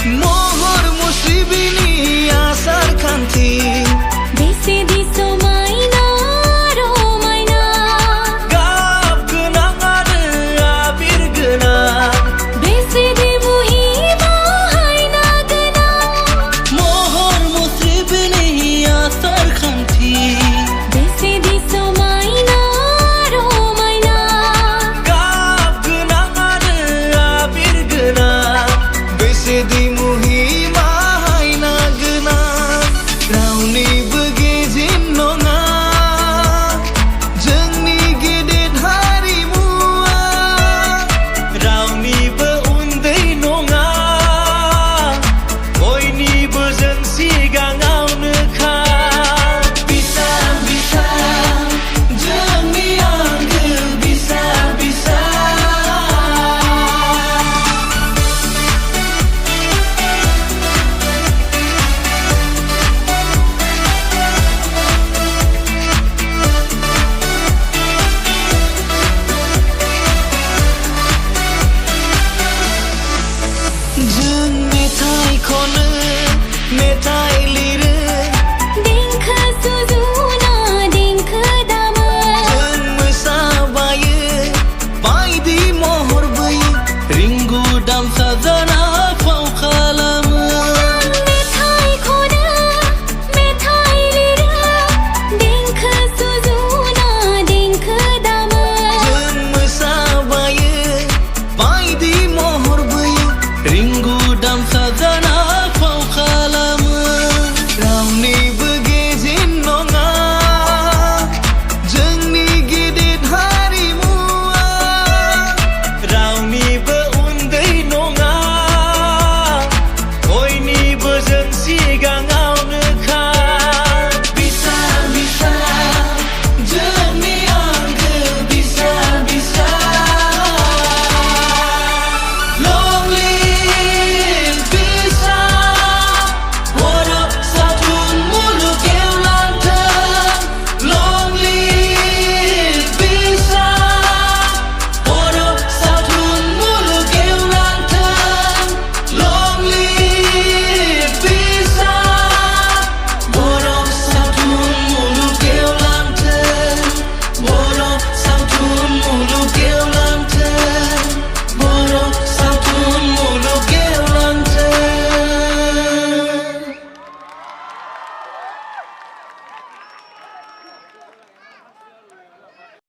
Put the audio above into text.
Mohor musibini asar kanti Desi diso maina romaina Gap genang ada abir genang Desi di muhima haina genang Mohor musibini asar kanti Desi diso maina romaina Gap genang ada abir genang Bese di muhima haina genang Rauni begizin nonga Jengni gedet harimua Rauni beundai nonga Oi ni berjengsi gangau neka Bisa-bisa Jengni angge bisa-bisa Jeng metai kone metai